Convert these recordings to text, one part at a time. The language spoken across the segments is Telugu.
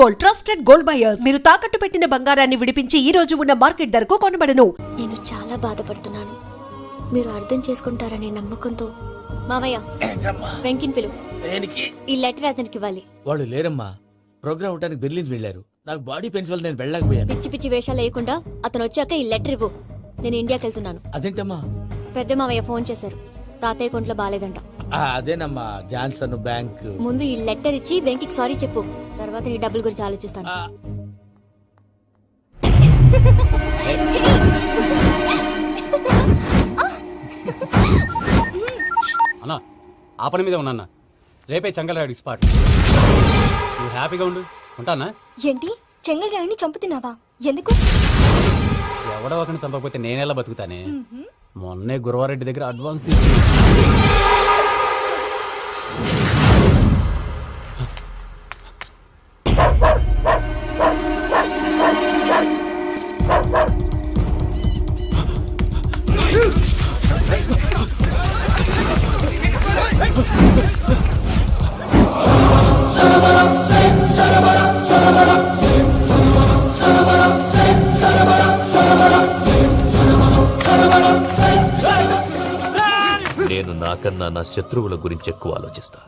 Gold, trusted gold buyers. మీరు తాకట్టు పెట్టిన బంగారాన్ని విడిపించి ఈ రోజు ఉన్న మార్కెట్ ధరకు కొనబడను. నేను చాలా బాధపడుతున్నాను. మీరు అర్థం చేసుకుంటారనే నమ్మకంతో మావయ్య వెంకిని పిలు. ఈ లెటర్ అతనికి ఇవ్వాలి. వాళ్ళు లేరమ్మా, ప్రోగ్రామ్ అవడానికి బెర్లిన్ వెళ్లారు. నాకు బాడీ పెయిన్స్ వల్ల నేను వెళ్ళలేకపోయాను. పిచ్చి పిచ్చి వేషాలు వేయకుండా అతను వచ్చాక ఈ లెటర్ ఇవ్వు. నేను ఇండియాకి వెళ్తున్నాను. అదేంటమ్మా? పెద్ద మావయ్య ఫోన్ చేశారు. తాతయ్య కొంట్లో బాలేదంట. అదేనమ్మా, జాన్సన్ బ్యాంక్. ముందు ఈ లెటర్ ఇచ్చి వెంకికి సారీ చెప్పు. తర్వాత నీ డబ్బుల గురించి ఆలోచిస్తాను. అన్నా ఆ పని మీద ఉన్నా. రేపే చెంగల్రాయుడికి స్పాట్. నువ్వు హ్యాపీగా ఉండు. ఉంటానా? ఏంటి చెంగల్రాయుడిని చంపుతున్నావా? ఎందుకు? ఎవడో ఒకరిని చంపకపోతే నేనెలా బతుకుతానే? మొన్నే గురవారెడ్డి దగ్గర అడ్వాన్స్ తీసుకున్నా. నేను నాకన్నా నా శత్రువుల గురించి ఎక్కువ ఆలోచిస్తా.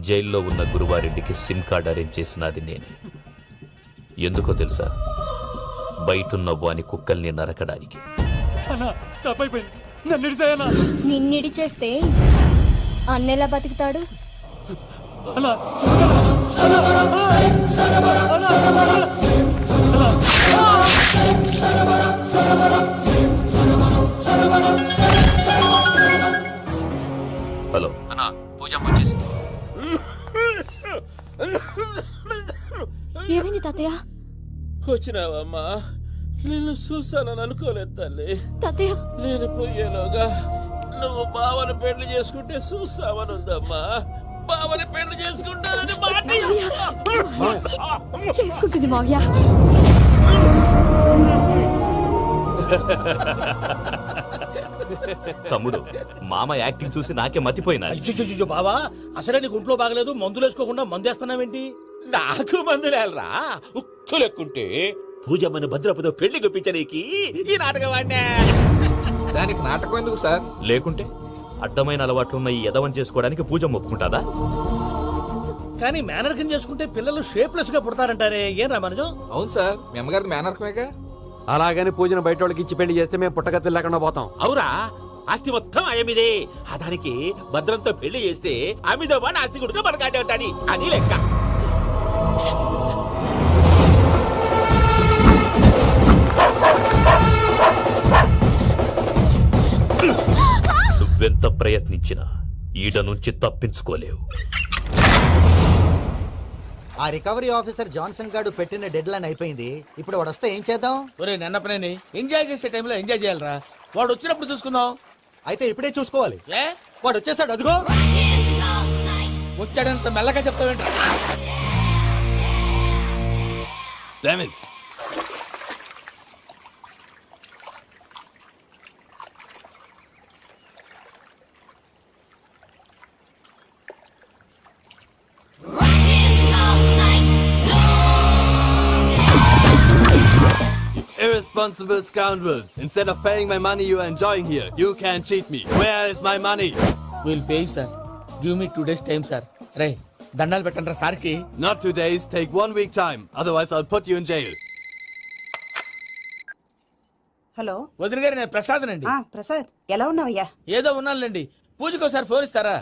జైల్లో ఉన్న గురువారెడ్డికి సిమ్ కార్డ్ అరేంజ్ చేసినది నేనే. ఎందుకో తెలుసా? బయటున్న వాని కుక్కల్ని నరకడానికి. నిన్నిడి చేస్తే అన్నెలా బతుకుతాడు? హలో అన్నా, పూజమ్మ వచ్చేసింది. ఏమైంది తాతయ్య? వచ్చినావమ్మా? నిన్ను చూసానని అనుకోలేదు తల్లి. తాతయ్య నేను పోయేలోగా నువ్వు బావని పెళ్లి చేసుకుంటే చూసావని ఉందమ్మా. బావని పెళ్లి చేసుకుంటానని చేసుకుంటుంది మావయ్య. తమ్ముడు, మామ యాక్టింగ్ చూసి నాకే మతిపోయినా. బావా, అసలే నీకు ఒంట్లో బాగలేదు, మందులు వేసుకోకుండా మందేస్తున్నావేంటి? నాకు మందులేలరా, ఉక్కు లెక్కుంటే పూజమ్మని భద్రపదో పెళ్లి గుప్పించనీకి ఈ నాటకం వాడినా. దానికి నాటకం ఎందుకు సార్? లేకుంటే అడ్డమైన అలవాట్లున్న ఈ యదవం చేసుకోవడానికి పూజమ్మ ఒప్పుకుంటాదా? కానీ మేనర్కం చేసుకుంటే పిల్లలు షేప్లెస్ గా పుడతారంటారే, ఏం రామానుజం? అవును సార్, మీ అమ్మగారిది మేనర్కమేగా. అలాగని పూజను బయట వాళ్ళకి ఇచ్చి పెళ్లి చేస్తే మేము పుట్టగతి లేకుండా పోతాం. అవురా, ఆస్తి మొత్తం ఆయమిదే. ఆ దానికి భద్రంతో పెళ్లి చేస్తే ఆమెతో పాటు ఆస్తి గుడితో మనకాడే ఉంటాని, అది లెక్క. నువ్వెంత ప్రయత్నించినా ఈడ నుంచి తప్పించుకోలేవు. ఆ రికవరీ ఆఫీసర్ జాన్సన్ గారు పెట్టిన డెడ్ లైన్ అయిపోయింది. ఇప్పుడు వాడు వస్తే ఏం చేద్దాం? ఒరే నన్నపనేని, ఎంజాయ్ చేసే టైంలో ఎంజాయ్ చేయాలరా. వాడు వచ్చినప్పుడు చూసుకుందాం. అయితే ఇప్పుడే చూసుకోవాలి. ఏ వాడు వచ్చేసాడు, అదిగో. వచ్చాడంత మెల్లగా చెప్తావేంటి? Irresponsible scoundrels. Instead of paying my money you are enjoying here, you can cheat me. Where is my money? We'll pay, sir. Give me 2 days time, sir. రే, దండాలు పెట్టండి రా సార్కి. Not 2 days, take 1 week time. Otherwise I'll put you in jail. Hello వదిన గారు, నేను ప్రసాదనండి. ప్రసాద్, ఎలా ఉన్నావయ్యా? ఏదో ఉన్నానులేండి. పూజకి ఒకసారి ఫోన్ ఇస్తారా?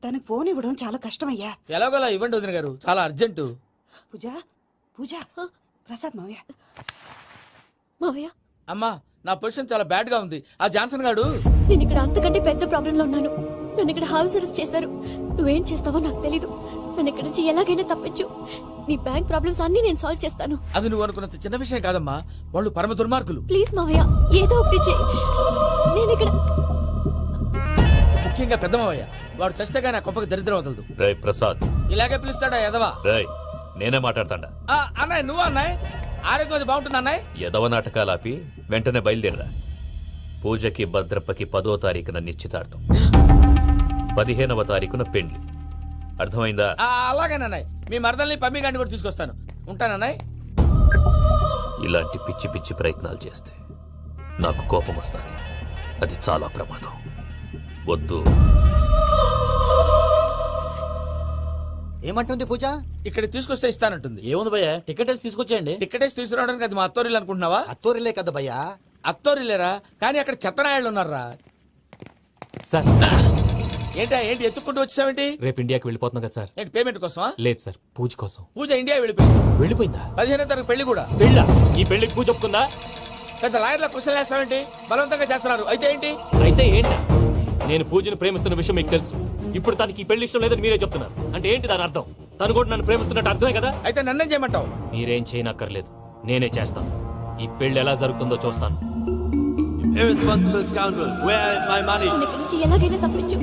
తనకు ఫోన్ ఇవ్వడం చాలా కష్టమయ్యా. ఎలాగోలా ఇవ్వండి వదిన గారు, చాలా అర్జెంటు. పూజ పూజ, ప్రసాద్ మావయ్య. మావయ్య, అమ్మా, నా పొజిషన్ చాలా బ్యాడ్ గా ఉంది. ఆ జాన్సన్ గాడు. నేను ఇక్కడ అంతకంటే పెద్ద ప్రాబ్లం లో ఉన్నాను. నన్ను ఇక్కడ హౌస్ అరెస్ట్ చేశారు. నువ్వేం చేస్తావో నాకు తెలీదు. నన్ను ఇక్కడ నుంచి ఎలాగైనా తప్పించు. నీ బ్యాంక్ ప్రాబ్లమ్స్ అన్ని నేను సాల్వ్ చేస్తాను. అది నువ్వు అనుకున్నంత చిన్న విషయం కాదమ్మా. వాళ్ళు పరమ దుర్మార్గులు. ప్లీజ్ మావయ్య, ఏదో ఒకటి చెయ్యి. నేను ఇక్కడ ముఖ్యంగా పెద్ద మావయ్య, వాడు చస్తే కానీ ఆ కొంపకి దరిద్రం వదలదు. రేయ్ ప్రసాద్. ఇలాగే పిలుస్తాడా ఎదవా? రేయ్, నేనే మాట్లాడతాడా? అన్నయ్య, నువ్వు అన్నయ్య. ఆరోగ్యం అది బాగుంటుంది అన్నయ్య. యదవ నాటకాలాపి వెంటనే బయలుదేరరా. పూజకి భద్రప్పకి 10వ తారీఖున నిశ్చితార్థం, 15వ తారీఖున పెండ్లి. అర్థమైందా? అలాగేనన్నాయ్. మీ మరదల్ని పమ్మి గాండి కూడా తీసుకొస్తాను. ఉంటానన్నాయ్. ఇలాంటి పిచ్చి పిచ్చి ప్రయత్నాలు చేస్తే నాకు కోపం వస్తుంది. అది చాలా ప్రమాదం. వద్దు. ఏమంటుంది పూజ? ఇక్కడ తీసుకొస్తే ఇస్తానంటుంది. ఏముంది భయ్య, టికెట్ వేసి తీసుకొచ్చేయండి. టికెట్ వేసి తీసుకురావడానికి అది మా అత్తోరిల్లు అనుకుంటున్నావా? అత్తూరిలే కదా భయ్యా. అత్తోరిల్లేరా, కానీ అక్కడ చెత్తనాయాళ్ళు ఉన్నారా. సార్ ఏంటి ఎత్తుక్కుంటూ వచ్చావేంటి? రేపు ఇండియాకి వెళ్ళిపోతున్నాం కదా సార్. ఏంటి పేమెంట్ కోసమా? లేదు సార్, పూజ కోసం. పూజ ఇండియా వెళ్ళిపోయింది. వెళ్ళిపోయిందా? 15వ తారీఖు పెళ్లి కూడా. పెళ్ళా? ఈ పెళ్లికి పూజ ఒప్పుకుందా? పెద్ద లాయర్ల క్వశ్చన్ వేస్తావేంటి? బలవంతంగా చేస్తున్నారు. అయితే ఏంటి? అయితే ఏంటా? నేను పూజను ప్రేమిస్తున్న విషయం మీకు తెలుసు. ఇప్పుడు తనకి ఈ పెళ్లి ఇష్టం లేదని మీరే చెప్తున్నారు. అంటే ఏంటి దాని అర్థం? తను కూడా నన్ను ప్రేమిస్తున్నట్టు అర్థమే కదా? అయితే నన్నేం చేయమంటావు? మీరేం చేయనక్కర్లేదు, నేనే చేస్తాను. ఈ పెళ్లి ఎలా జరుగుతుందో చూస్తాను. Irresponsible scoundrel, where is my money? నన్ను ఇక్కడి నుంచి ఎలాగైనా తప్పించు.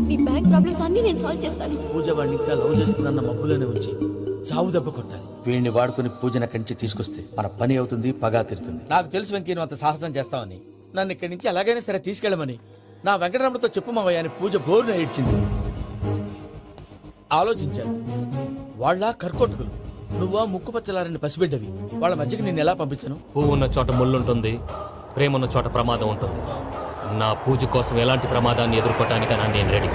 నీ బ్యాంక్ ప్రాబ్లమ్స్ అన్ని నేను సాల్వ్ చేస్తాను. పూజ వాడిని ఇంకా లవ్ చేస్తుందన్న మబ్బులోనే ఉంచి చావు దెబ్బ కొట్టాలి. వీడిని వాడుకుని పూజన కంచి తీసుకొస్తే మన పని అవుతుంది, పగా తీరుతుంది. నాకు తెలుసు వెంకీ నువ్వు అంత సాహసం చేస్తావని. నన్ను ఇక్కడి నుంచి ఎలాగైనా సరే తీసుకెళ్ళమని నా వెంకటరమణతో చెప్పు మావయ్య అని పూజ బోరున ఏడ్చింది. ఆలోచించాను. వాళ్ళ కర్కోటకులు, నువ్వా ముక్కుపచ్చలారని పసిబిడ్డవి. వాళ్ళ మధ్యకి నేను ఎలా పంపించను? పువ్వు ఉన్న చోట ముళ్ళుంటుంది, ప్రేమ ఉన్న చోట ప్రమాదం ఉంటుంది. నా పూజ కోసం ఎలాంటి ప్రమాదాన్ని ఎదుర్కోవటానికైనా నేను రెడీ.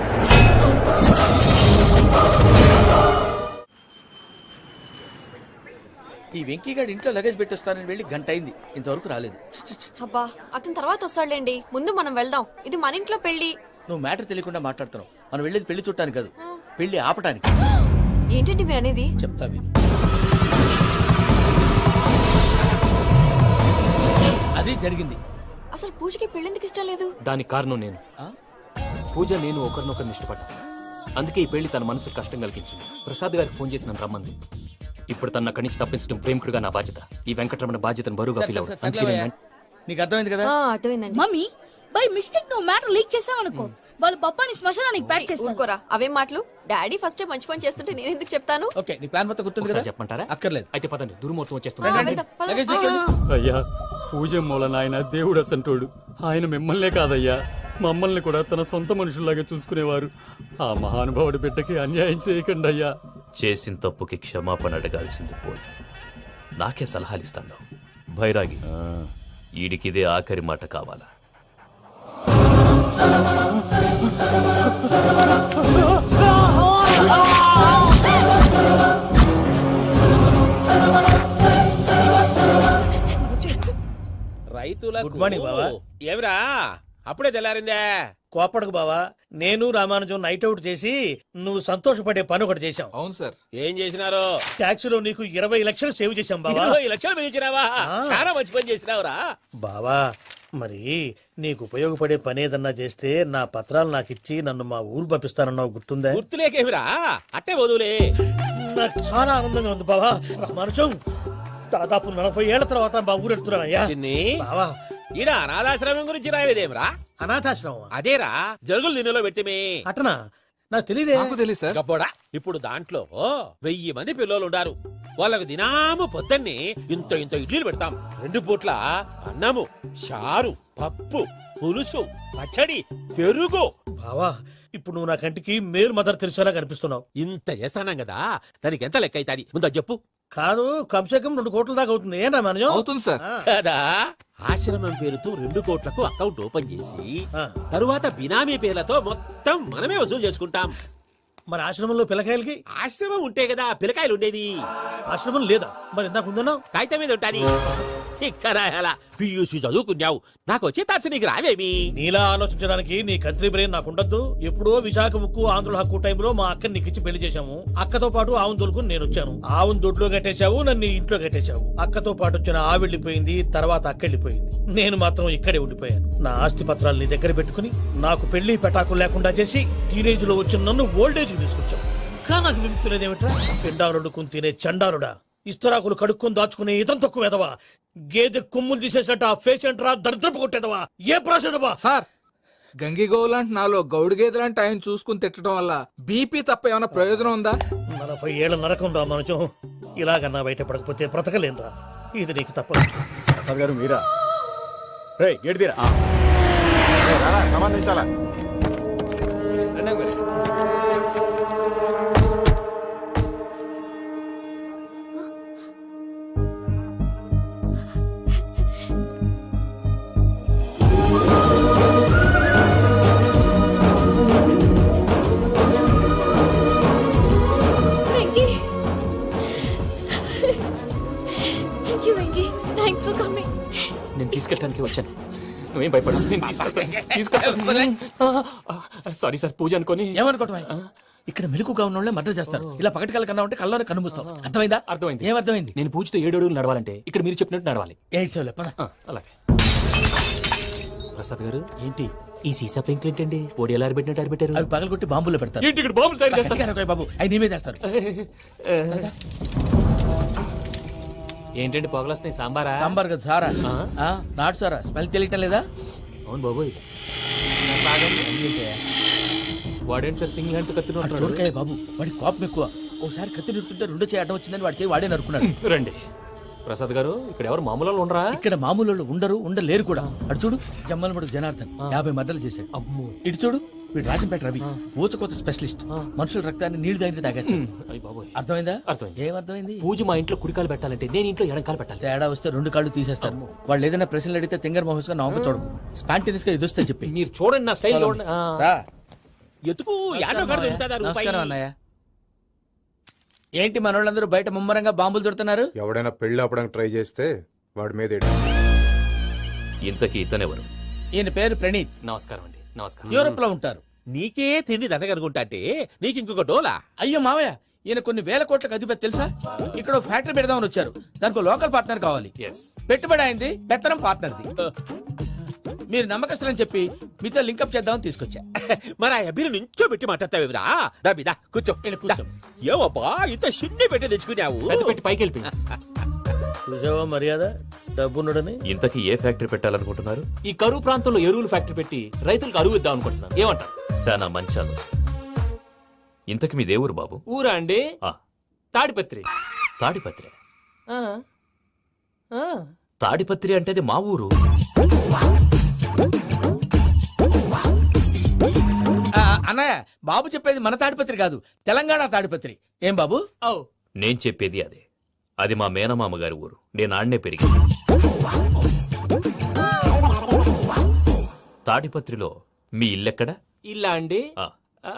ఈ వెంకీగాడి ఇంట్లో లగేజ్ పెట్టొస్తానని వెళ్ళి గంట అయింది, ఇంతవరకు రాలేదు. అబ్బా అతని తర్వాత వస్తాడులేండి, ముందు మనం వెళ్దాం. ఇది మన ఇంట్లో పెళ్లి. నువ్వు మ్యాటర్ తెలియకుండా మాట్లాడుతున్నావు. మనం వెళ్ళేది పెళ్లి చూడటానికి కాదు, పెళ్లి ఆపటానికి. ఏంటండి మీరు అనేది? చెప్తా విను. అది జరిగింది. అసలు పూజకి పెళ్ళెందుకు ఇష్టం లేదు? దానికి కారణం నేను. పూజ నేను ఒకరినొకరిని ఇష్టపడ్డా. అందుకే ఈ పెళ్లి తన మనసుకు కష్టం కలిగించింది. ప్రసాద్ గారికి ఫోన్ చేసి నన్ను రమ్మంది. ఇప్పుడు తన అక్కడి నుంచి తప్పించడం ప్రేమికుడుగా నా బాధ్యత. ఈ వెంకటరమణ బాధ్యతను బరువుగా ఫీల్ అవ్వడం. అందుకే నేను నీకు అర్థమైంది కదా? అర్థమైందండి. మమ్మీ బై మిస్టేక్ నువ్వు మ్యాటర్ లీక్ చేసావనుకో, వాళ్ళు పప్పాని శ్మశానానికి ప్యాక్ చేస్తారు. ఊరుకోరా, అవేం మాటలు. డాడీ ఫస్ట్ మంచి పని చేస్తుంటే నేను ఎందుకు చెప్తాను? ఓకే, నీ ప్లాన్ మొత్తం గుర్తుంది ఒకసారి కదా? చెప్పమంటారా? అక్కర్లేదు. అయితే పదండి, దుర్మూర్తం రండి, వచ్చేస్తుంది. రండి. పద, పద. లగేజ్ తీసుకెళ్ళు. అయ్యా, పూజ మూలన ఆయన దేవుడు అసంటోడు. ఆయన మిమ్మల్నే కాదయ్యా, మమ్మల్ని కూడా తన సొంత మనుషుల్లాగా చూసుకునేవారు. ఆ మహానుభావుడి బిడ్డకి అన్యాయం చేయకండి అయ్యా. చేసిన తప్పుకి క్షమాపణ అడగాల్సింది పోయి నాకే సలహాలు ఇస్తాను. భైరాగి, ఈడికిదే ఆఖరి మాట కావాలా? రైతులకు గుడ్ మార్నింగ్ బావా. ఏమిరా అప్పుడే తెల్లారిందే? కోపడకు బావా, నేను రామానుజం నైట్ అవుట్ చేసి నువ్వు సంతోషపడే పని ఒకటి చేశాం. అవును సార్. ఏం చేసినారు? ట్యాక్సీలో నీకు 20 లక్షలు సేవ్ చేశాం బావా. 20 లక్షలు మిగిల్చినావా? చాలా మంచి పని చేసినావురా. బావా, మరి నీకు ఉపయోగపడే పని ఏదన్నా చేస్తే నా పత్రాలు నాకు ఇచ్చి నన్ను మా ఊరు పంపిస్తానన్నావు, గుర్తుందా? గుర్తులేకేమిరా, అట్టే వదులే. నాకు చాలా ఆనందంగా ఉంది బావా. రామానుజం, దాదాపు 40 ఏళ్ల తర్వాత మా ఊరు ఎడుతున్నానయ్యా. చిన్ని, బావా, ఈడ అనాథాశ్రమం గురించి రాయలేదేమిరా? అనాథాశ్రమం అదేరా, జరుగులు నిన్నలో పెట్టిమే. అటనా? నాకు తెలీదే. నాకు తెలియదు సార్. గబ్బోడా, ఇప్పుడు దాంట్లో 1000 మంది పిల్లలు ఉండారు. వాళ్ళకు దినాము పొద్దున్నే ఇంత ఇంత ఇడ్లీలు పెడతాం. 2 పూట్ల అన్నము, చారు, పప్పు, పులుసు, పచ్చడి, పెరుగు. బావా, ఇప్పుడు నువ్వు నా కంటికి మేరు మదర్ తెలిసేలా కనిపిస్తున్నావు. ఇంత చేస్తానం కదా, దానికి ఎంత లెక్క అవుతుంది ముందు చెప్పు. కాదు, కంసేకం 2 కోట్ల దాకా అవుతుంది. ఏం రామానుజం? అవుతుంది సార్. కదా, ఆశ్రమం పేరుతో 2 కోట్లకు అకౌంట్ ఓపెన్ చేసి ఆ. తరువాత బినామీ పేర్లతో మొత్తం మనమే వసూలు చేసుకుంటాం. మరి ఆశ్రమంలో పిల్లకాయలకి? ఆశ్రమం ఉంటే కదా పిల్లకాయలు ఉండేది. ఆశ్రమం లేదా? మరి ఇందాక ఉందన్నావు. కాగితం మీద ఉంటాది. చిక్కరాయాలా, పియూసీ చదువుకున్నావు, నాకు వచ్చే తాట్స్ నీకు రావేమి? నీలా ఆలోచించడానికి నీ కంట్రీ బ్రెయిన్ నాకు ఉండద్దు. ఎప్పుడో విశాఖ ఉక్కు ఆంధ్రుల హక్కు టైంలో మా అక్కని నీకిచ్చి పెళ్లి చేశాము. అక్కతో పాటు ఆవును దొడుకుని నేను వచ్చాను. ఆవును దొడ్లో కట్టేశావు, నన్ను ఈ ఇంట్లో కట్టేశావు. అక్కతో పాటు వచ్చిన ఆవిళ్ళిపోయింది, తర్వాత అక్క వెళ్ళిపోయింది. నేను మాత్రం ఇక్కడే ఉండిపోయాను. నా ఆస్తి పత్రాలు నీ దగ్గర పెట్టుకుని నాకు పెళ్లి పెటాకులు లేకుండా చేసి టీనేజ్ లో వచ్చిన నన్ను ఓల్డేజ్ కి తీసుకొచ్చావు. కానీ నాకు విముక్తులేదేమిట్రా? పిండారుడుకుని తినే చండారుడా, ఇస్తరాకులు కడుక్కొని దాచుకునే ఇతం తక్కువ ఎదవా, గేదె కొమ్ములు తీసేసట ఆ పేషెంట్ రా, దరిద్రపు కొట్టేదవా, ఏ ప్రాసెదవా? సార్, గంగిగోవులాంటి నాలో గౌడు గేదెలాంటి ఆయన చూసుకుని తిట్టడం వల్ల బీపీ తప్ప ఏమైనా ప్రయోజనం ఉందా? 40 ఏళ్ల నరకం రా మనచం. ఇలాగన్నా బయట పడకపోతే బ్రతకలేనురా. ఇది నీకు తప్పదు. ప్రసాద్ గారు మీరా? రే గేట్ తీరా. రండి మరి. For coming. నేను తీసుకెళ్ళడానికి వచ్చాను. నువ్వేం భయపడవు, నేను తీసుకెళ్తాను. సారీ సార్, పూజ అనుకొని. ఏమనుకోవటం ఇక్కడ మెలుకుగా ఉన్న వాళ్ళే మర్డర్ చేస్తారు. ఇలా పకటి కళ్ళ కన్నా ఉంటే కళ్ళలోనే కనుమూస్తాం. అర్థమైందా? అర్థమైంది. ఏమర్థమైంది? నేను పూజతో 7 అడుగులు నడవాలంటే ఇక్కడ మీరు చెప్పినట్టు నడవాలి. ఏడ్చేవులే పద. అలాగే. ప్రసాద్ గారు, ఏంటి ఈ సీసా పెంకులు ఏంటండి? పొడి ఎలా అరబెట్టినట్టు అరబెట్టారు? అవి పగలగొట్టి బాంబులో పెడతారు. ఏంటి ఇక్కడ బాంబులు తయారు చేస్తారు? గట్టిగా అరవై బాబు, అవి నీమే చేస్తారు. ఏంటండి పొగలొస్తున్నాయి? సాంబారా? సాంబార్ కదా సారా. నాటు సారా. స్మెల్ తెలియటం లేదా? అవును బాబోయ్. వాడేంటి సార్ సింగిల్ హ్యాండ్ కత్తి చూడకాయ బాబు, వాడి కోపం ఎక్కువ. ఒకసారి కత్తి నిరుతుంటే రెండో చేయి అడ్డం వచ్చిందని వాడి చేయి వాడే నరుకున్నాడు. రండి ప్రసాద్ గారు, ఇక్కడ ఎవరు మామూలు వాళ్ళు ఉండరా? ఇక్కడ మామూలు వాళ్ళు ఉండరు, ఉండలేరు కూడా. అటు చూడు, జమ్మలమడు జనార్దన్ 50 మర్డర్లు చేశాడు. అమ్మో. ఇటు చూడు, వీడు రాజంపేట రవి ఊచకోత స్పెషలిస్ట్. మనుషుల రక్తాన్ని నీళ్లు దగ్గర తాగేస్తాడు. అయ్య బాబోయ్. అర్థమైందా? అర్థమైంది. ఏమర్థమైంది? పూజ మా ఇంట్లో కుడికాలు పెట్టాలంటే నేను ఇంట్లో ఎడంకాలు పెట్టాలి. తేడా వస్తే 2 కాళ్ళు తీసేస్తారు. వాళ్ళు ఏదైనా ప్రశ్నలు అడిగితే తింగర్ మహోస్ గా నవ్వు చూడకు. స్పాంటినియస్ గా ఎదుస్తా చెప్పి. మీరు చూడండి నా స్టైల్ చూడండి. రా. ఎతుకు యాడో కాడ దొరుకుతుందా రూపాయి? నమస్కారం అన్నయ్య. ఏంటి మనోళ్ళందరూ బయట ముమ్మరంగా బాంబులు దొరుకుతున్నారు? ఎవడైనా పెళ్లి ఆపడానికి ట్రై చేస్తే వాడి మీద ఇంతకీ ఇతనెవరు? ఈయన పేరు ప్రణీత్. నమస్కారం అండి. నమస్కారం. యూరోప్ లో ఉంటారు. నీకే తిండి దండగనుకుంటా అంటే నీకు ఇంకొక డోలా? అయ్యో మావయ్య, ఈయన కొన్ని వేల కోట్లకు అధిపతి తెలుసా? ఇక్కడ ఓ ఫ్యాక్టరీ పెడదామని వచ్చారు. దానికి లోకల్ పార్ట్నర్ కావాలి. Yes. పెట్టుబడి అయింది, పెత్తనం పార్ట్నర్ది. మీరు నమ్మకస్తులని చెప్పి మీతో లింకప్ చేద్దామని తీసుకొచ్చా. మరి ఆ అబ్బిని నుంచో పెట్టి మాట్లాడతావేమిరా? దాబిదా కూర్చో. కూర్చో. ఏవబ్బా ఇంత సిన్ని పెట్టి తెచ్చుకున్నావు? పెద్ద పెట్టి పైకి వెళ్ళిపోయి. చూసావా మర్యాద, డబ్బున్నడని. ఇంతకీ ఏ ఫ్యాక్టరీ పెట్టాలనుకుంటున్నారు? ఈ కరువు ప్రాంతంలో ఎరువులు ఫ్యాక్టరీ పెట్టి రైతులకు అరువు ఇద్దాం అనుకుంటున్నాను. ఏమంటారు? శానా మంచాలు. ఇంతకి మీ దేవురు బాబు? ఊరా అండి? ఆ, తాడిపత్రి. తాడిపత్రి. ఆ. ఆ. తాడిపత్రి అంటే అది మా ఊరు. అన్నయ్య, బాబు చెప్పేది మన తాడిపత్రి కాదు, తెలంగాణ తాడిపత్రి. ఏం బాబు? ఓ. నేను చెప్పేది అదే. అది మా మేనమామ గారి ఊరు. నేను ఆడనే పెరిగి. తాడిపత్రిలో మీ ఇల్లెక్కడ? ఇల్లా అండి? ఆ, ఆ,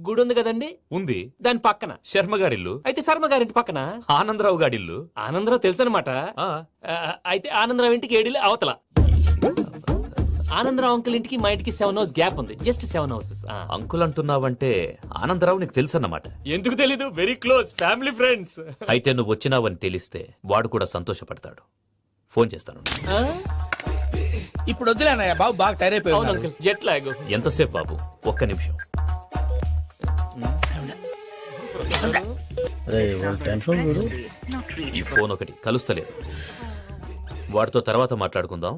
గుడి ఉంది కదండి, ఉంది. దాని పక్కన. శర్మ గారిల్లు. అయితే శర్మ గారింటి పక్కన ఆనందరావు గారిల్లు. ఆనందరావు తెలుసు అనమాట. ఆ, అయితే ఆనందరావు ఇంటికి 7 ఇల్లు అవతల. ఆనందరావు అంకుల్ ఇంటికి మా ఇంటికి 7 హౌస్ గ్యాప్ ఉంది. Just 7 houses. అంకుల్ అంటున్నావంటే ఆనందరావు నీకు తెలుసన్నమాట. ఎందుకు తెలీదు? Very close family friends. అయితే నువ్వు వచ్చినావని తెలిస్తే వాడు కూడా సంతోషపడతాడు. ఫోన్ చేస్తాను. ఇప్పుడు వద్దులే అన్నయ్య, బాబు బాగా టైర్ అవును అయిపోయాడు. Uncle, jet lag. ఎంతసేపు బాబు? ఒక్క నిమిషం. ఈ ఫోన్ ఒకటి కలుస్తలేదు. వాడితో తర్వాత మాట్లాడుకుందాం.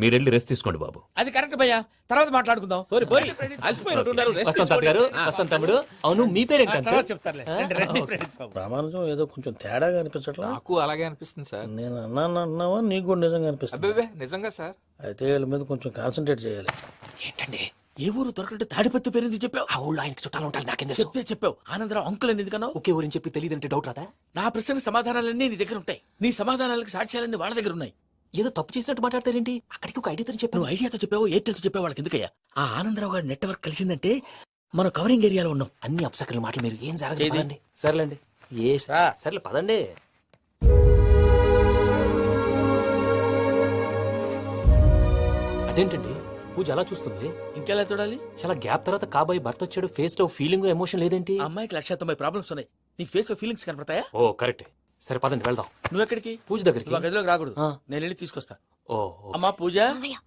మీరెళ్ళి రెస్ట్ తీసుకోండి బాబు. అది కరెక్ట్ భయ్యా, తర్వాత మాట్లాడుకుందాం. పోరి పోరి అలసిపోయినట్టున్నారు. రెస్ట్ వస్తాం తాత గారు, వస్తాం తమ్ముడు. అవును, మీ పేరేంటి తర్వాత అంకుల్? చెప్తారులే. రండి, రండి, ప్రణీత్ బాబు. ప్రామాణికం ఏదో కొంచెం తేడాగా అనిపించట్లా? నాకు అలాగే అనిపిస్తుంది సార్. నేను అన్నావా నీకు కూడా నిజంగా అనిపిస్తుంది? అబ్బే నిజంగా సార్. అయితే వీళ్ళ మీద కొంచెం కాన్సన్ట్రేట్ చేయాలి. ఏంటండి ఏ ఊరు దొరకట్టు తాడిపత్రి పేరు ఎందుకు చెప్పావు? ఆ ఊళ్ళో ఆయనకి చుట్టాలు ఉంటారు, నాకేం తెలుసు? చెప్తే చెప్పావు. ఆనందరావు అంకుల్ అని ఎందుకన్నావు? ఒకే ఊరిని చెప్పి తెలియదంటే డౌట్ రాదా? నా ప్రశ్నకు సమాధానాలన్నీ నీ దగ్గర ఉంటాయి. నీ సమాధానాలకు సాక్ష్యాలన్నీ వాళ్ళ దగ్గర ఉన్నాయి. ఏదో తప్పు చేసినట్టు మాట్లాడతారేంటి? అక్కడికి ఒక ఐడియాతో చెప్పు. నువ్వు ఐడియాతో చెప్పావు, ఎయిర్టెల్తో చెప్పావు, వాళ్ళకి ఎందుకయ్యా? ఆ ఆనందరావు గారి నెట్వర్క్ కలిసిందంటే మనం కవరింగ్ ఏరియాలో ఉన్నాం. అన్ని అప్సకల మాటలు మీరు ఏం జరగదు. ఏది? పదండి. సర్లేండి. సర్లే పదండి. అదేంటండి పూజ అలా చూస్తుంది? ఇంకెలా చూడాలి? చాలా గ్యాప్ తర్వాత కాబోయే భర్త వచ్చాడు. ఫేస్ లో ఫీలింగ్ ఎమోషన్ లేదేంటి? ఆ అమ్మాయికి 190 ప్రాబ్లమ్స్ ఉన్నాయి. నీకు ఫేస్ లో ఫీలింగ్స్ కనపడతాయా? ఓ కరెక్ట్. సరే పదండి వెళ్దాం. నువ్వు ఎక్కడికి? పూజ దగ్గరికి. నువ్వు ఆ గదిలోకి రాకూడదు. ఆ. నేను వెళ్ళి తీసుకొస్తా. ఓ. అమ్మా పూజ, మావయ్య,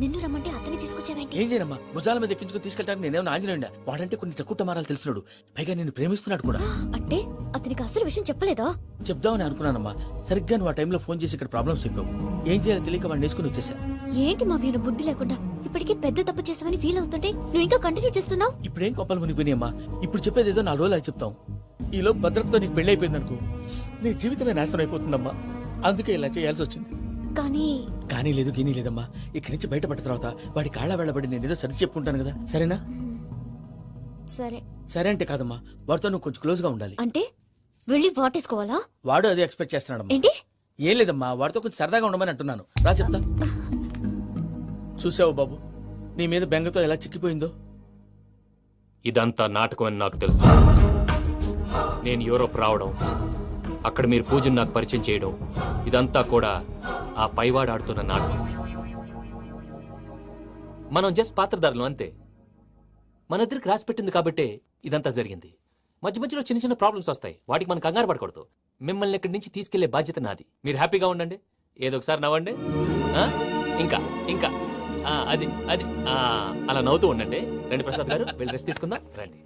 నిన్ను రమ్మంటే అతన్ని తీసుకొచ్చావేంటి? ఏం చేయనమ్మా? భుజాల మీద ఎక్కించుకుని తీసుకెళ్ళడానికి నేనేమన్నా ఆంజనేయుడా? వాడంటే కొన్ని తక్కువ టమారాలు తెలిసినాడు. పైగా నేను ప్రేమిస్తున్నాడు కూడా. అంటే అతనికి అసలు విషయం చెప్పలేదా? చెప్దామని అనుకున్నానమ్మా. సరిగ్గా నువ్వు ఆ టైంలో ఫోన్ చేసి ఇక్కడ ప్రాబ్లమ్స్ చెప్పావు. ఏం చేయాలో తెలియక వాడిని వేసుకుని వచ్చేసా. ఏంటి మావయ్య నువ్వు బుద్ధి లేకుండా ఇప్పటికే పెద్ద తప్పు చేస్తావని ఫీల్ అవుతుంటే నువ్వు ఇంకా కంటిన్యూ చేస్తున్నావు? ఇప్పుడేం కొప్పలు మునిగిపోయినాయమ్మా. ఇప్పుడు చెప్పేది ఏదో 4 రోజులు అది చెప్తాం. ఈలో భద్రతతో నీకు పెళ్లి అయిపోయింది అనుకో, నీ జీవితమే నాశనం అయిపోతుందమ్మా. అందుకే ఇలా చేయాల్సి వచ్చింది. కానీ లేదు గీనీ లేదమ్మా. ఇక్కడి నుంచి బయటపడ్డ తర్వాత వాడి కాళ్ళ వెళ్ళబడి నేను ఏదో సరి చెప్పుకుంటాను కదా, సరేనా? సరే. సరే అంటే కాదమ్మా, వాడితో నువ్వు కొంచెం క్లోజ్ గా ఉండాలి. అంటే వెళ్ళి వాటేసుకోవాలా? వాడు అదే ఎక్స్పెక్ట్ చేస్తున్నాడమ్మా. ఏంటి? ఏం లేదమ్మా, వాడితో కొంచెం సరదాగా ఉండమని అంటున్నాను. రా చెప్తా. చూసావు బాబు, నీ మీద బెంగతో ఎలా చిక్కిపోయిందో. ఇదంతా నాటకం అని నాకు తెలుసు. నేను యూరోప్ రావడం, అక్కడ మీరు పూజను నాకు పరిచయం చేయడం ఇదంతా కూడా ఆ పైవాడు ఆడుతున్న నాటకం. మనం జస్ట్ పాత్రధారులు అంతే. మన ఇద్దరికి రాసి పెట్టింది కాబట్టే ఇదంతా జరిగింది. మధ్య మధ్యలో చిన్న చిన్న ప్రాబ్లమ్స్ వస్తాయి, వాటికి మనం కంగారు పడకూడదు. మిమ్మల్ని ఇక్కడి నుంచి తీసుకెళ్లే బాధ్యత నాది. మీరు హ్యాపీగా ఉండండి, ఏదో ఒకసారి నవ్వండి. ఆ? ఇంకా ఇంకా అది అది అలా నవ్వుతూ ఉండండి. రండి ప్రసాద్ గారు, వెళ్ళి రెస్ట్ తీసుకుందాం రండి.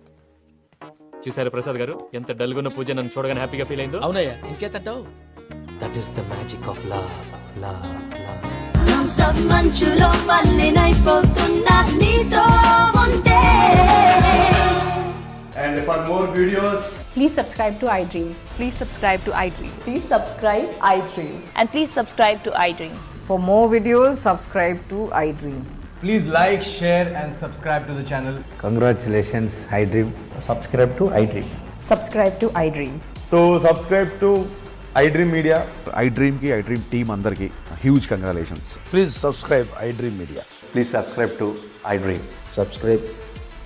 చూసారా ప్రసాద్ గారు, ఎంత డల్గున్న పూజ నన్ను చూడగానే హ్యాపీగా ఫీల్ అయిందో. అవునయ్యా, ఇంకేతంటావు? That is the magic of love. Love love. మంచులో పల్లెనైపోతున్నా నీతో ఉంటే. And for more videos, Please subscribe to iDream. Please subscribe to iDream. Please subscribe iDream. And please subscribe to iDream. For more videos, subscribe to iDream. please like, share, and subscribe to the channel. Congratulations I dream. Subscribe to iDream. Subscribe to iDream. So subscribe to iDream Media. iDream కి iDream టీమ్ అందరికి huge congratulations. Please subscribe I dream media. Please subscribe to iDream. Subscribe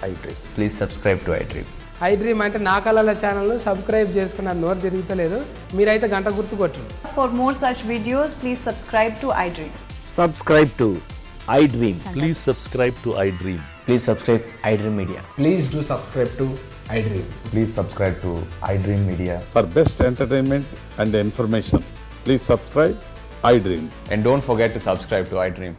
I dream. Please subscribe to iDream. I dream అంటే నా కళల ఛానల్ సబ్స్క్రైబ్ చేసుకున్న నోరు తిరుగుతలేదు. మీరైతే గంట గుర్తు కొట్టు. For more such videos, please subscribe to iDream. Subscribe to iDream. Please subscribe to iDream. Please subscribe iDream Media. Please do subscribe to I dream. Please subscribe to iDream Media. For best entertainment and information please subscribe iDream. And don't forget to subscribe to iDream.